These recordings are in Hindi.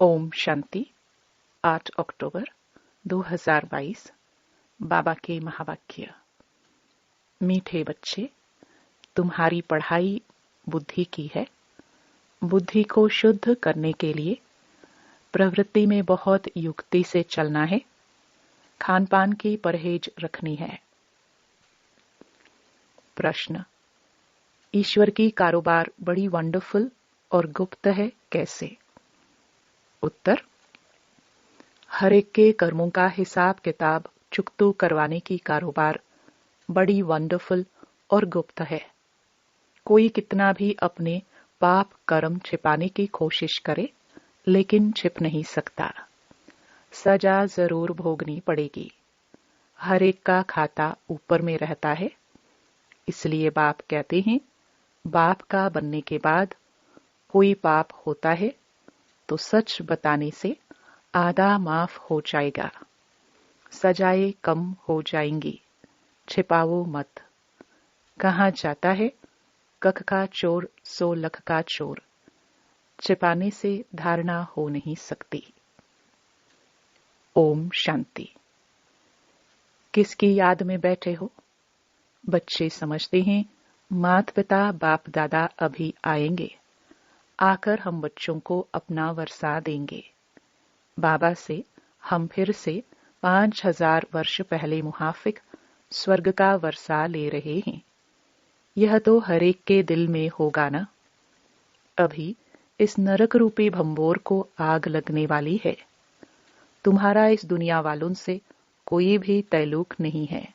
ओम शांति। 8 अक्टूबर 2022। बाबा के महावाक्य। मीठे बच्चे, तुम्हारी पढ़ाई बुद्धि की है। बुद्धि को शुद्ध करने के लिए प्रवृत्ति में बहुत युक्ति से चलना है। खान पान की परहेज रखनी है। प्रश्न: ईश्वर की कारोबार बड़ी वंडरफुल और गुप्त है, कैसे? उत्तर: हर एक के कर्मों का हिसाब किताब चुकतू करवाने की कारोबार बड़ी वंडरफुल और गुप्त है। कोई कितना भी अपने पाप कर्म छिपाने की कोशिश करे, लेकिन छिप नहीं सकता। सजा जरूर भोगनी पड़ेगी। हर एक का खाता ऊपर में रहता है। इसलिए बाप कहते हैं, बाप का बनने के बाद कोई पाप होता है तो सच बताने से आधा माफ हो जाएगा। सजाएं कम हो जाएंगी। छिपाओ मत। कहा जाता है, कख का चोर 100 लख का चोर। छिपाने से धारणा हो नहीं सकती। ओम शांति। किसकी याद में बैठे हो? बच्चे समझते हैं माता पिता बाप दादा अभी आएंगे, आकर हम बच्चों को अपना वर्षा देंगे। बाबा से हम फिर से 5000 वर्ष पहले मुहाफिक स्वर्ग का वर्षा ले रहे हैं। यह तो हर एक के दिल में होगा ना। अभी इस नरक रूपी भंबोर को आग लगने वाली है। तुम्हारा इस दुनिया वालों से कोई भी तैल्लुक नहीं है।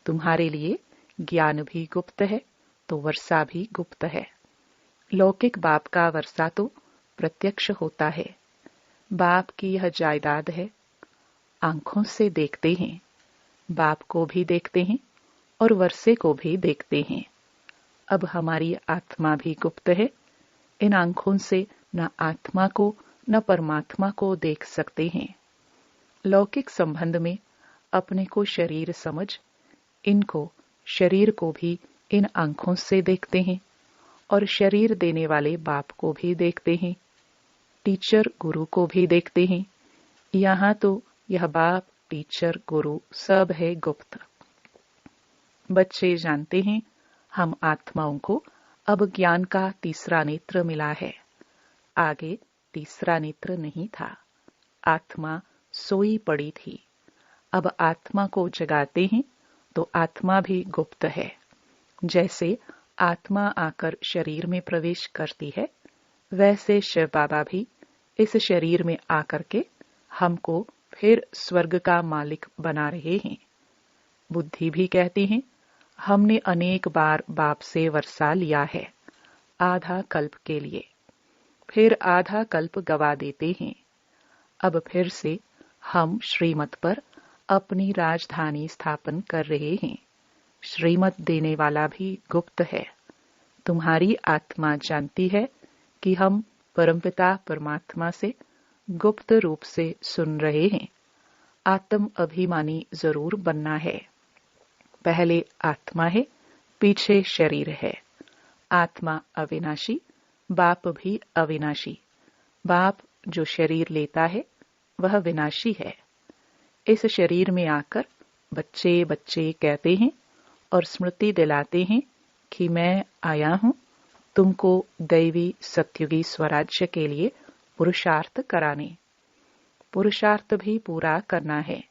तुम्हारे लिए ज्ञान भी गुप्त है तो वर्षा भी गुप्त है। लौकिक बाप का वर्षा तो प्रत्यक्ष होता है। बाप की यह जायदाद है। आंखों से देखते हैं, बाप को भी देखते हैं और वर्षे को भी देखते हैं। अब हमारी आत्मा भी गुप्त है। इन आंखों से न आत्मा को न परमात्मा को देख सकते हैं। लौकिक संबंध में अपने को शरीर समझ, इनको शरीर को भी इन आंखों से देखते हैं और शरीर देने वाले बाप को भी देखते हैं। टीचर गुरु को भी देखते हैं। यहाँ तो यह बाप टीचर गुरु सब है गुप्त। बच्चे जानते हैं हम आत्माओं को अब ज्ञान का तीसरा नेत्र मिला है। आगे तीसरा नेत्र नहीं था। आत्मा सोई पड़ी थी। अब आत्मा को जगाते हैं तो आत्मा भी गुप्त है। जैसे आत्मा आकर शरीर में प्रवेश करती है, वैसे शिव बाबा भी इस शरीर में आकर के हमको फिर स्वर्ग का मालिक बना रहे हैं। बुद्धि भी कहती है, हमने अनेक बार बाप से वर्षा लिया है, आधा कल्प के लिए, फिर आधा कल्प गवा देते हैं। अब फिर से हम श्रीमत पर अपनी राजधानी स्थापन कर रहे हैं। श्रीमत देने वाला भी गुप्त है। तुम्हारी आत्मा जानती है कि हम परमपिता परमात्मा से गुप्त रूप से सुन रहे हैं। आत्म अभिमानी जरूर बनना है। पहले आत्मा है, पीछे शरीर है। आत्मा अविनाशी, बाप भी अविनाशी। बाप जो शरीर लेता है वह विनाशी है। इस शरीर में आकर बच्चे बच्चे कहते हैं और स्मृति दिलाते हैं कि मैं आया हूं तुमको दैवी सत्युगी स्वराज्य के लिए पुरुषार्थ कराने। पुरुषार्थ भी पूरा करना है।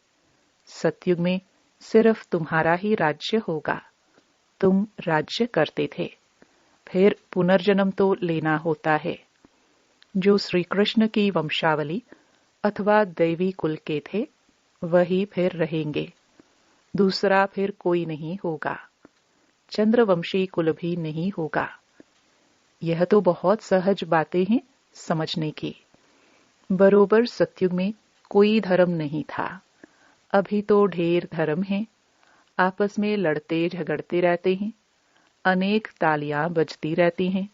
सतयुग में सिर्फ तुम्हारा ही राज्य होगा। तुम राज्य करते थे, फिर पुनर्जन्म तो लेना होता है। जो श्री कृष्ण की वंशावली अथवा दैवी कुल के थे वही फिर रहेंगे। दूसरा फिर कोई नहीं होगा। चंद्रवंशी कुल भी नहीं होगा। यह तो बहुत सहज बातें हैं समझने की। बरोबर सतयुग में कोई धर्म नहीं था। अभी तो ढेर धर्म हैं। आपस में लड़ते झगड़ते रहते हैं। अनेक तालियां बजती रहती हैं।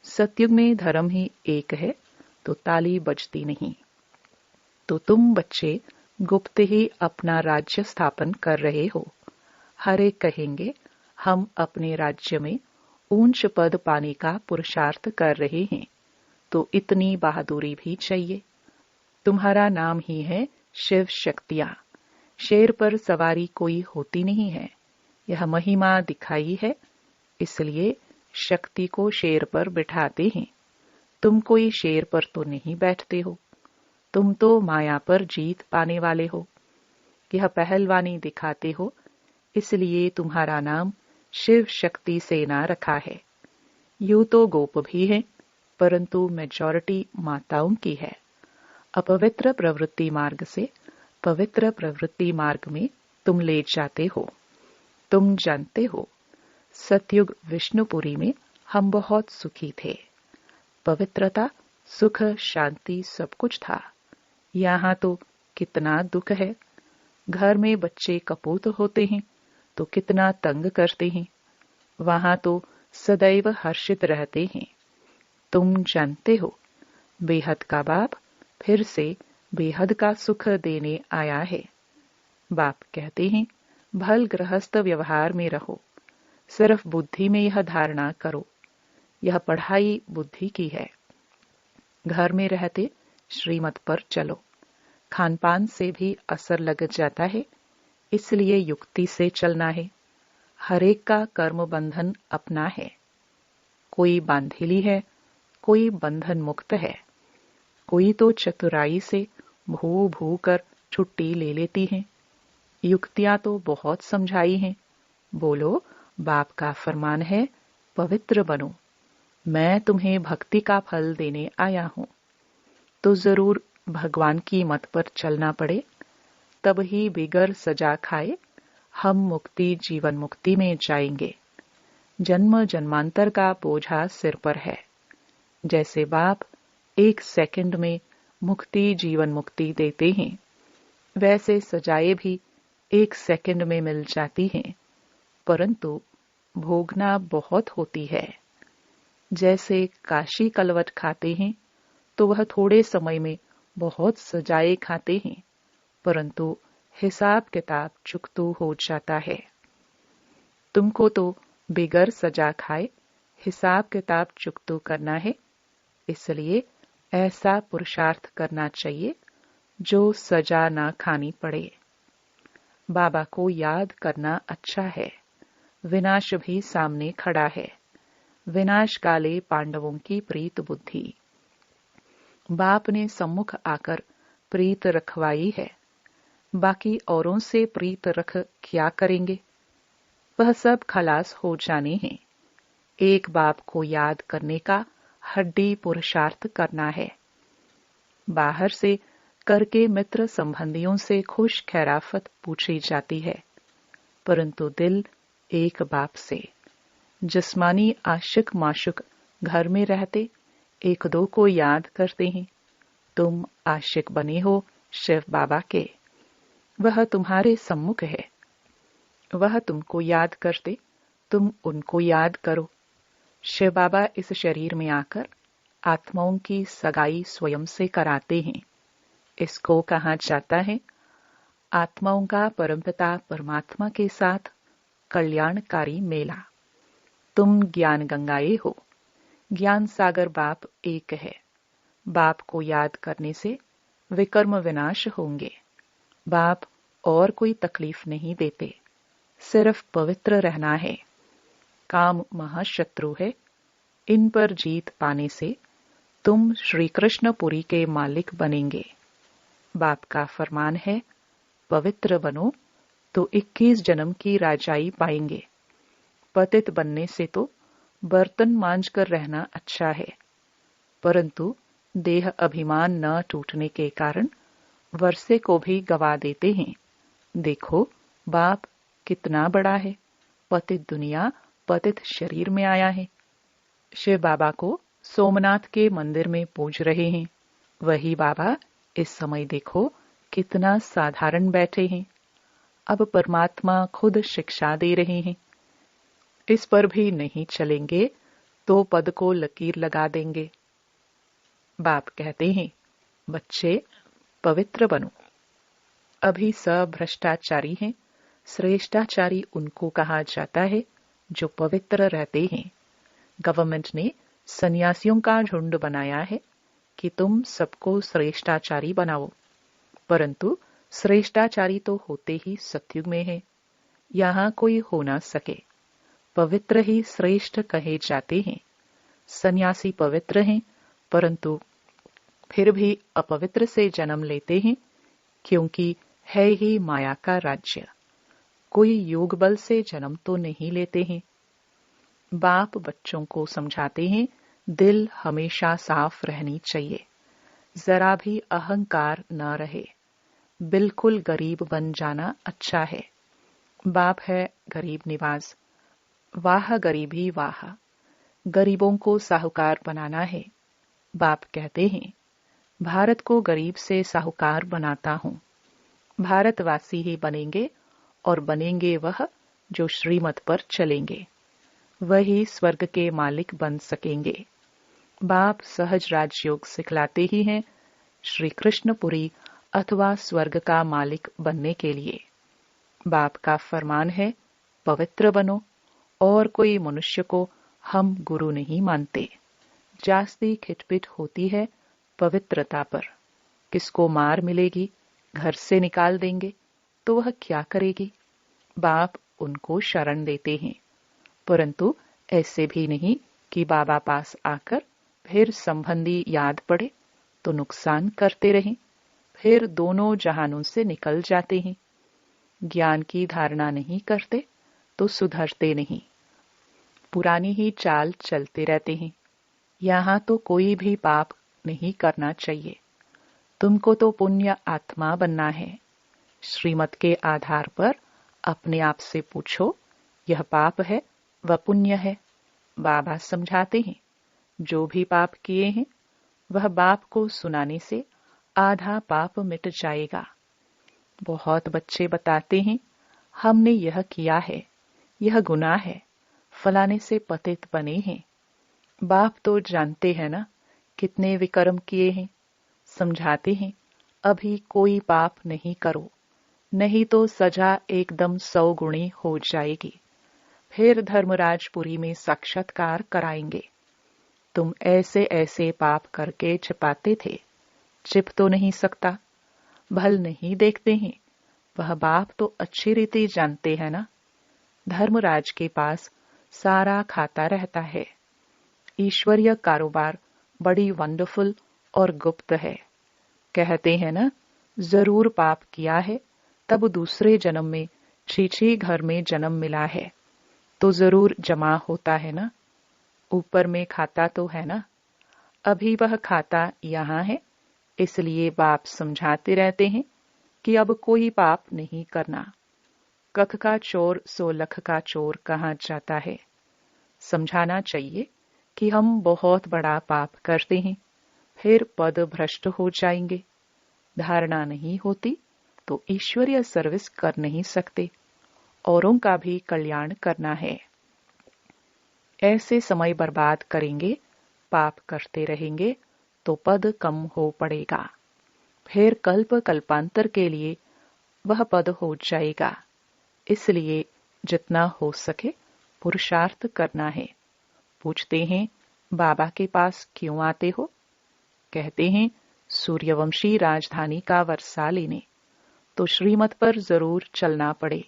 सतयुग में धर्म ही एक है तो ताली बजती नहीं। तो तुम बच्चे गुप्त ही अपना राज्य स्थापन कर रहे हो। हर एक कहेंगे हम अपने राज्य में ऊंच पद पाने का पुरुषार्थ कर रहे हैं। तो इतनी बहादुरी भी चाहिए। तुम्हारा नाम ही है शिव शक्तियां। शेर पर सवारी कोई होती नहीं है, यह महिमा दिखाई है, इसलिए शक्ति को शेर पर बिठाते हैं। तुम कोई शेर पर तो नहीं बैठते हो, तुम तो माया पर जीत पाने वाले हो। यह पहलवानी दिखाते हो, इसलिए तुम्हारा नाम शिव शक्ति सेना रखा है। यूं तो गोप भी है, परंतु मेजॉरिटी माताओं की है। अपवित्र प्रवृत्ति मार्ग से पवित्र प्रवृत्ति मार्ग में तुम ले जाते हो। तुम जानते हो, सतयुग विष्णुपुरी में हम बहुत सुखी थे। पवित्रता, सुख, शांति सब कुछ था। यहाँ तो कितना दुख है। घर में बच्चे कपूत होते हैं तो कितना तंग करते हैं। वहां तो सदैव हर्षित रहते हैं। तुम जानते हो, बेहद का बाप फिर से बेहद का सुख देने आया है। बाप कहते हैं, भल गृहस्थ व्यवहार में रहो, सिर्फ बुद्धि में यह धारणा करो, यह पढ़ाई बुद्धि की है। घर में रहते श्रीमत पर चलो। खान पान से भी असर लग जाता है, इसलिए युक्ति से चलना है। हरेक का कर्म बंधन अपना है। कोई बांधेली है, कोई बंधन मुक्त है। कोई तो चतुराई से भू भू कर छुट्टी ले लेती है। युक्तियां तो बहुत समझाई हैं। बोलो, बाप का फरमान है, पवित्र बनो। मैं तुम्हें भक्ति का फल देने आया हूं। तो जरूर भगवान की मत पर चलना पड़े, तब ही बिगर सजा खाए हम मुक्ति जीवन मुक्ति में जाएंगे। जन्म जन्मांतर का बोझा सिर पर है। जैसे बाप 1 सेकंड में मुक्ति जीवन मुक्ति देते हैं, वैसे सजाएं भी 1 सेकंड में मिल जाती हैं, परंतु भोगना बहुत होती है। जैसे काशी कलवट खाते हैं तो वह थोड़े समय में बहुत सजाएं खाते हैं, परंतु हिसाब किताब चुकतू हो जाता है। तुमको तो बिगर सजा खाए हिसाब किताब चुकतू करना है, इसलिए ऐसा पुरुषार्थ करना चाहिए जो सजा ना खानी पड़े। बाबा को याद करना अच्छा है। विनाश भी सामने खड़ा है। विनाश काले पांडवों की प्रीत बुद्धि। बाप ने सम्मुख आकर प्रीत रखवाई है। बाकी औरों से प्रीत रख क्या करेंगे? वह सब खलास हो जाने हैं। एक बाप को याद करने का हड्डी पुरुषार्थ करना है। बाहर से करके मित्र संबंधियों से खुश खैराफत पूछी जाती है, परंतु दिल एक बाप से। जिस्मानी आशिक माशुक घर में रहते एक दो को याद करते हैं। तुम आशिक बने हो शिव बाबा के। वह तुम्हारे सम्मुख है। वह तुमको याद करते, तुम उनको याद करो। शिव बाबा इस शरीर में आकर आत्माओं की सगाई स्वयं से कराते हैं। इसको कहा जाता है आत्माओं का परमपिता परमात्मा के साथ कल्याणकारी मेला। तुम ज्ञान गंगाए हो। ज्ञान सागर बाप एक है। बाप को याद करने से विकर्म विनाश होंगे। बाप और कोई तकलीफ नहीं देते, सिर्फ पवित्र रहना है। काम महाशत्रु है, इन पर जीत पाने से तुम श्री कृष्णपुरी के मालिक बनेंगे। बाप का फरमान है, पवित्र बनो तो 21 जन्म की राजाई पाएंगे। पतित बनने से तो बर्तन मांझ कर रहना अच्छा है, परंतु देह अभिमान न टूटने के कारण वर्षे को भी गवा देते हैं। देखो बाप कितना बड़ा है, पतित दुनिया पतित शरीर में आया है। शिव बाबा को सोमनाथ के मंदिर में पूज रहे हैं। वही बाबा इस समय देखो कितना साधारण बैठे हैं। अब परमात्मा खुद शिक्षा दे रहे हैं। इस पर भी नहीं चलेंगे तो पद को लकीर लगा देंगे। बाप कहते हैं, बच्चे पवित्र बनो। अभी सब भ्रष्टाचारी हैं। श्रेष्ठाचारी उनको कहा जाता है जो पवित्र रहते हैं। गवर्नमेंट ने सन्यासियों का झुंड बनाया है, कि तुम सबको श्रेष्ठाचारी बनाओ, परंतु श्रेष्ठाचारी तो होते ही सतयुग में है, यहाँ कोई हो ना सके। पवित्र ही श्रेष्ठ कहे जाते हैं। सन्यासी पवित्र हैं, परंतु फिर भी अपवित्र से जन्म लेते हैं, क्योंकि है ही माया का राज्य। कोई योग बल से जन्म तो नहीं लेते हैं। बाप बच्चों को समझाते हैं, दिल हमेशा साफ रहनी चाहिए, जरा भी अहंकार न रहे। बिल्कुल गरीब बन जाना अच्छा है। बाप है गरीब निवाज, वाह गरीबी वाह। गरीबों को साहूकार बनाना है। बाप कहते हैं, भारत को गरीब से साहूकार बनाता हूं। भारतवासी ही बनेंगे, और बनेंगे वह जो श्रीमत पर चलेंगे, वही स्वर्ग के मालिक बन सकेंगे। बाप सहज राजयोग सिखलाते ही हैं, श्री कृष्णपुरी अथवा स्वर्ग का मालिक बनने के लिए। बाप का फरमान है, पवित्र बनो, और कोई मनुष्य को हम गुरु नहीं मानते। जास्ती खिटपिट होती है पवित्रता पर। किसको मार मिलेगी, घर से निकाल देंगे तो वह क्या करेगी। बाप उनको शरण देते हैं, परंतु ऐसे भी नहीं कि बाबा पास आकर फिर संबंधी याद पड़े तो नुकसान करते रहें, फिर दोनों जहानों से निकल जाते हैं। ज्ञान की धारणा नहीं करते तो सुधरते नहीं, पुरानी ही चाल चलते रहते हैं। यहाँ तो कोई भी पाप नहीं करना चाहिए। तुमको तो पुण्य आत्मा बनना है। श्रीमत के आधार पर अपने आप से पूछो, यह पाप है व पुण्य है। बाबा समझाते हैं, जो भी पाप किए हैं वह बाप को सुनाने से आधा पाप मिट जाएगा। बहुत बच्चे बताते हैं, हमने यह किया है, यह गुनाह है, फलाने से पतित बने हैं। बाप तो जानते हैं ना कितने विकर्म किए हैं। समझाते हैं, अभी कोई पाप नहीं करो, नहीं तो सजा एकदम 100 गुणी हो जाएगी। फिर धर्मराजपुरी में साक्षात्कार कराएंगे। तुम ऐसे ऐसे पाप करके छिपाते थे, छिप तो नहीं सकता। भल नहीं देखते हैं, वह बाप तो अच्छी रीति जानते हैं ना। धर्मराज के पास सारा खाता रहता है। ईश्वरीय कारोबार बड़ी वंडरफुल और गुप्त है। कहते हैं ना, जरूर पाप किया है तब दूसरे जन्म में छीछी घर में जन्म मिला है, तो जरूर जमा होता है ना। ऊपर में खाता तो है ना, अभी वह खाता यहाँ है। इसलिए बाप समझाते रहते हैं कि अब कोई पाप नहीं करना। कख का चोर 100 लख का चोर कहाँ जाता है। समझाना चाहिए कि हम बहुत बड़ा पाप करते हैं, फिर पद भ्रष्ट हो जाएंगे। धारणा नहीं होती तो ईश्वरीय सर्विस कर नहीं सकते, औरों का भी कल्याण करना है। ऐसे समय बर्बाद करेंगे, पाप करते रहेंगे तो पद कम हो पड़ेगा। फिर कल्प कल्पांतर के लिए वह पद हो जाएगा। इसलिए जितना हो सके पुरुषार्थ करना है। पूछते हैं, बाबा के पास क्यों आते हो? कहते हैं, सूर्यवंशी राजधानी का वर्षा लेने। तो श्रीमत पर जरूर चलना पड़े।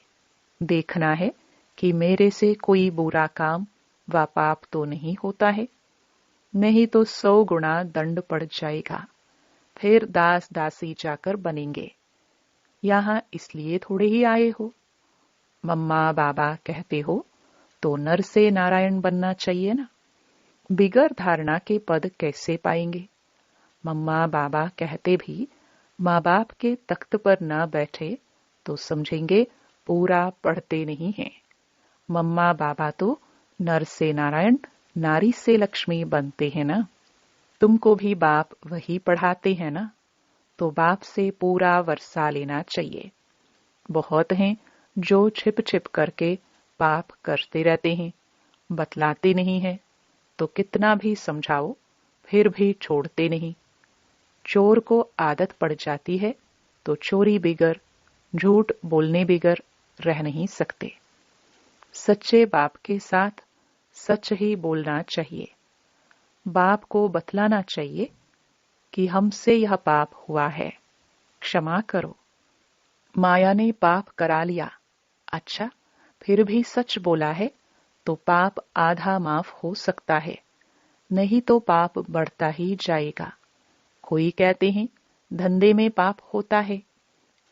देखना है कि मेरे से कोई बुरा काम व पाप तो नहीं होता है, नहीं तो 100 गुना दंड पड़ जाएगा। फिर दास दासी जाकर बनेंगे। यहाँ इसलिए थोड़े ही आए हो। मम्मा बाबा कहते हो तो नर से नारायण बनना चाहिए ना। बिगर धारणा के पद कैसे पाएंगे? मम्मा बाबा कहते भी माँ बाप के तख्त पर न बैठे तो समझेंगे पूरा पढ़ते नहीं हैं। मम्मा बाबा तो नर से नारायण, नारी से लक्ष्मी बनते हैं ना। तुमको भी बाप वही पढ़ाते हैं ना, तो बाप से पूरा वर्षा लेना चाहिए। बहुत हैं जो छिप छिप करके पाप करते रहते हैं, बतलाते नहीं हैं, तो कितना भी समझाओ फिर भी छोड़ते नहीं। चोर को आदत पड़ जाती है तो चोरी बिगर, झूठ बोलने बिगर रह नहीं सकते। सच्चे बाप के साथ सच ही बोलना चाहिए। बाप को बतलाना चाहिए, कि हमसे यह पाप हुआ है, क्षमा करो। माया ने पाप करा लिया, अच्छा फिर भी सच बोला है तो पाप आधा माफ हो सकता है, नहीं तो पाप बढ़ता ही जाएगा। कोई कहते हैं धंधे में पाप होता है,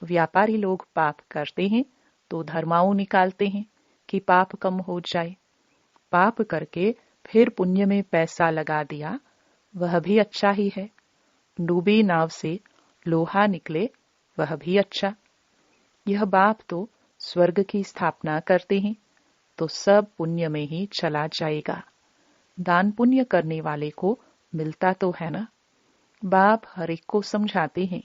व्यापारी लोग पाप करते हैं तो धर्माऊ निकालते हैं कि पाप कम हो जाए। पाप करके फिर पुण्य में पैसा लगा दिया, वह भी अच्छा ही है। डूबी नाव से लोहा निकले, वह भी अच्छा। यह बाप तो स्वर्ग की स्थापना करते हैं तो सब पुण्य में ही चला जाएगा। दान पुण्य करने वाले को मिलता तो है ना। बाप हर एक को समझाते हैं,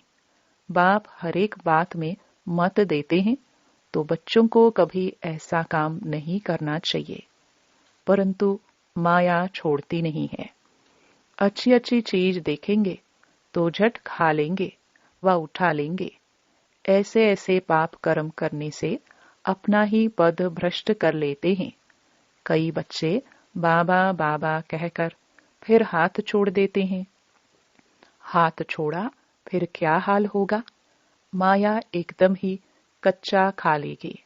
बाप हर एक बात में मत देते हैं, तो बच्चों को कभी ऐसा काम नहीं करना चाहिए। परंतु माया छोड़ती नहीं है। अच्छी अच्छी चीज देखेंगे तो झट खा लेंगे व उठा लेंगे। ऐसे ऐसे पाप कर्म करने से अपना ही पद भ्रष्ट कर लेते हैं। कई बच्चे बाबा बाबा कहकर फिर हाथ छोड़ देते हैं। हाथ छोड़ा फिर क्या हाल होगा। माया एकदम ही कच्चा खा लेगी,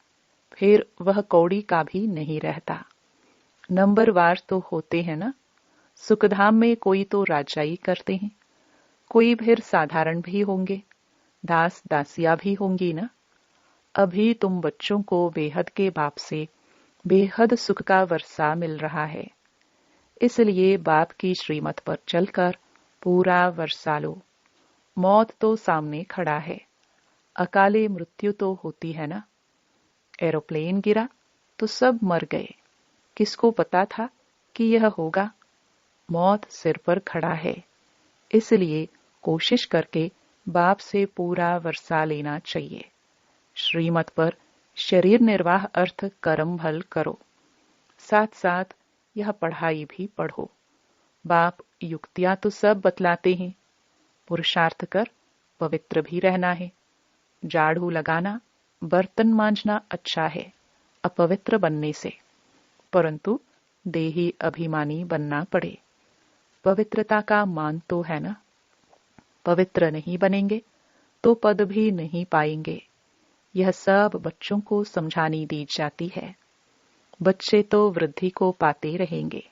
फिर वह कौड़ी का भी नहीं रहता। नंबरवार तो होते हैं ना। सुखधाम में कोई तो राजाई करते हैं, कोई फिर साधारण भी होंगे, दास दासिया भी होंगी ना। अभी तुम बच्चों को बेहद के बाप से बेहद सुख का वर्षा मिल रहा है, इसलिए बाप की श्रीमत पर चलकर पूरा वर्षा लो। मौत तो सामने खड़ा है, अकाले मृत्यु तो होती है ना। एरोप्लेन गिरा तो सब मर गए, किसको पता था कि यह होगा। मौत सिर पर खड़ा है, इसलिए कोशिश करके बाप से पूरा वर्षा लेना चाहिए। श्रीमत पर शरीर निर्वाह अर्थ कर्म भल करो, साथ साथ यह पढ़ाई भी पढ़ो। बाप युक्तियां तो सब बतलाते हैं। पुरुषार्थ कर पवित्र भी रहना है। झाड़ू लगाना, बर्तन मांजना अच्छा है अपवित्र बनने से, परंतु देही अभिमानी बनना पड़े। पवित्रता का मान तो है ना। पवित्र नहीं बनेंगे तो पद भी नहीं पाएंगे। यह सब बच्चों को समझानी दी जाती है। बच्चे तो वृद्धि को पाते रहेंगे।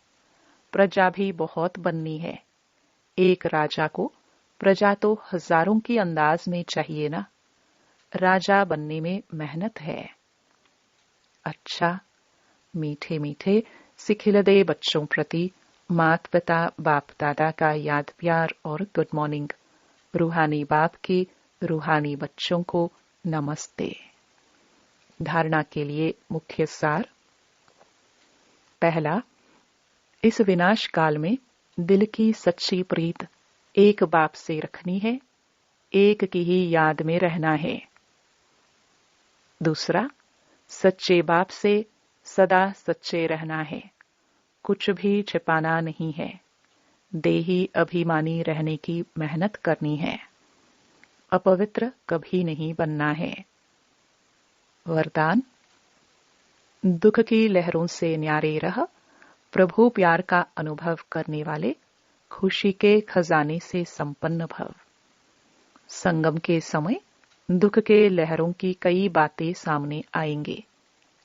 प्रजा भी बहुत बननी है। एक राजा को प्रजा तो हजारों की अंदाज में चाहिए ना। राजा बनने में मेहनत है। अच्छा, मीठे मीठे सिखिलदे बच्चों प्रति मात पिता बाप दादा का याद प्यार और गुड मॉर्निंग। रूहानी बाप की रूहानी बच्चों को नमस्ते। धारणा के लिए मुख्य सार। पहला, इस विनाश काल में दिल की सच्ची प्रीत एक बाप से रखनी है, एक की ही याद में रहना है। दूसरा, सच्चे बाप से सदा सच्चे रहना है, कुछ भी छिपाना नहीं है। देही अभिमानी रहने की मेहनत करनी है। अपवित्र कभी नहीं बनना है। वरदान, दुख की लहरों से न्यारे रह, प्रभु प्यार का अनुभव करने वाले खुशी के खजाने से संपन्न भव। संगम के समय दुख के लहरों की कई बातें सामने आएंगे,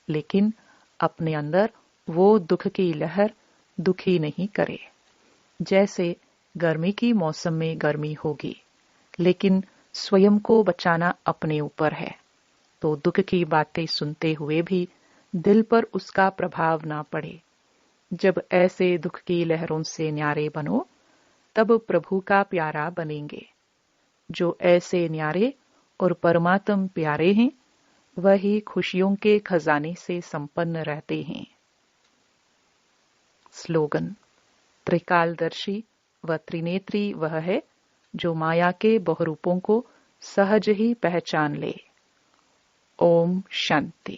लेकिन अपने अंदर वो दुख की लहर दुखी नहीं करे। जैसे गर्मी की मौसम में गर्मी होगी, लेकिन स्वयं को बचाना अपने ऊपर है, तो दुख की बातें सुनते हुए भी दिल पर उसका प्रभाव ना पड़े। जब ऐसे दुख की लहरों से न्यारे बनो, तब प्रभु का प्यारा बनेंगे। जो ऐसे न्यारे और परमात्म प्यारे हैं, वही खुशियों के खजाने से संपन्न रहते हैं। स्लोगन, त्रिकालदर्शी व त्रिनेत्री वह है जो माया के बहुरूपों को सहज ही पहचान ले। ओम शांति।